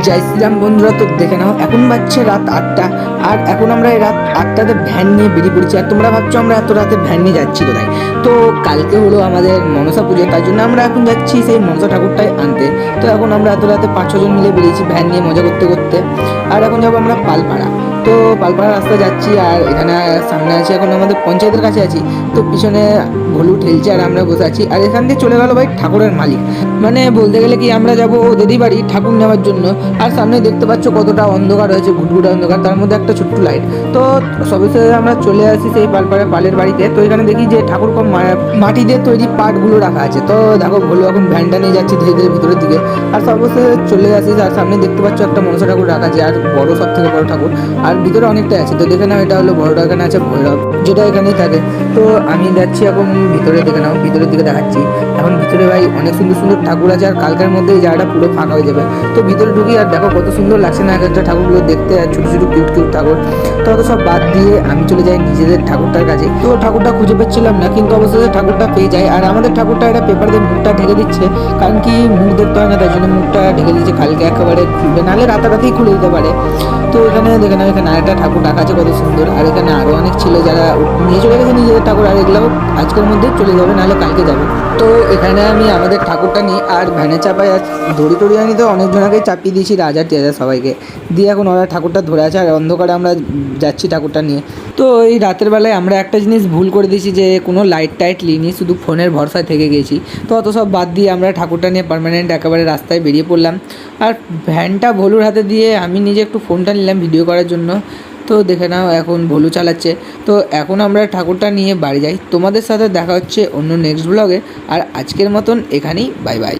জয় শ্রীরাম বন্ধুরা, তো দেখে নাও এখন বাজছে রাত 8টা। আর এখন আমরা এই রাত 8টাতে ভ্যান নিয়ে বেরিয়ে পড়েছি। আর তোমরা ভাবছো আমরা এত রাতে ভ্যান নিয়ে যাচ্ছি কোথায়? তো কালকে হলো আমাদের মনসা পুজো, তার জন্য আমরা এখন যাচ্ছি সেই মনসা ঠাকুরটাই আনতে। তো এখন আমরা এত রাতে 5-6 জন মিলে বেরিয়েছি ভ্যান নিয়ে মজা করতে করতে। আর এখন যাবো আমরা পালপাড়া। তো পালপাড়া রাস্তায় যাচ্ছি, আর এখানে সামনে আছি, এখন আমাদের পঞ্চায়েতের কাছে আছি। তো পিছনে ভলু ঠেলছে আর আমরা বসে আছি। আর এখান দিয়ে চলে গেল ভাই ঠাকুরের মালিক, মানে বলতে গেলে কি আমরা যাবো ওদেরই বাড়ি ঠাকুর নেওয়ার জন্য। আর সামনে দেখতে পাচ্ছ কতটা অন্ধকার হয়েছে, ঘুটঘুটে অন্ধকার, তার মধ্যে একটা ছোট্ট লাইট। তো সবশেষে আমরা চলে আসি সেই পালপাড়ার পালের বাড়িতে। তো এখানে দেখি যে ঠাকুর কম মাটি দিয়ে তৈরি পাটগুলো রাখা আছে। তো দেখো ভলু এখন ভ্যানটা নিয়ে যাচ্ছে ধীরে ধীরে ভিতরের দিকে। আর সবশেষে চলে আসি, আর সামনে দেখতে পাচ্ছ একটা মনসা ঠাকুর রাখা আছে, আর বড়, সব থেকে বড় ঠাকুর। আর ভিতরে অনেকটাই আছে। তো দেখে নাও, এটা হলো বড়টা, এখানে আছে ভৈরব, যেটা এখানেই থাকে। তো আমি যাচ্ছি এখন ভিতরে, দেখে নাও ভিতরের দিকে দেখাচ্ছি। এখন ভিতরে ভাই অনেক সুন্দর সুন্দর ঠাকুর আছে, আর কালকের মধ্যে এই জায়গাটা পুরো ফাঁকা হয়ে যাবে। তো ভিতরে ঢুকি, আর দেখো কত সুন্দর লাগছে না এক একটা ঠাকুরগুলো দেখতে, আর ছোটো ছোটো কিউট কিউট ঠাকুর। তো অত সব বাদ দিয়ে আমি চলে যাই নিজেদের ঠাকুরটার কাছে। তো ঠাকুরটা খুঁজে পাচ্ছিলাম না, কিন্তু অবশেষে ঠাকুরটা পেয়ে যায়। আর আমাদের ঠাকুরটা এটা পেপার দিয়ে মুখটা ঢেকে দিচ্ছে, কারণ কি মুখ দেখতে হয় না, তাই জন্য মুখটা ঢেকে দিচ্ছে। কালকে একেবারে খুলবে, নাহলে রাতারাতেই খুলে দিতে পারে। তো এখানে দেখে নাও, এখানে আরেকটা ঠাকুর রাখা আছে কত সুন্দর। আর এখানে আরও অনেক ছিল যারা নিয়ে চলে গেছে নিজেদের ঠাকুর, আর এগুলো আজকের মধ্যে চলে যাবে, নাহলে কালকে যাবে। তো এখানে আমি আমাদের ঠাকুরটা নিই, আর ভ্যানে চাপাই দড়ি টড়ি আনি। তো অনেকজনকেই চাপিয়ে দিয়েছি, রাজা টেজা সবাইকে দিয়ে। এখন ওরা ঠাকুরটা ধরে আছে, আর অন্ধকারে আমরা যাচ্ছি ঠাকুরটা নিয়ে। তো এই রাতের বেলায় আমরা একটা জিনিস ভুল করে দিয়েছি, যে কোনো লাইট টাইট নিইনি, শুধু ফোনের ভরসায় থেকে গেছি। তো অত সব বাদ দিয়ে আমরা ঠাকুরটা নিয়ে পার্মানেন্ট একেবারে রাস্তায় বেরিয়ে পড়লাম। আর ভ্যানটা ভলুর হাতে দিয়ে আমি নিজে একটু ফোনটা নিলাম ভিডিও করার জন্য। তো দেখে নাও এখন ভলু চালাচ্ছে। তো এখন আমরা ঠাকুরটা নিয়ে বাড়ি যাই। তোমাদের সাথে দেখা হচ্ছে অন্য নেক্সট ব্লগে। আর আজকের মতন এখানেই, বাই বাই।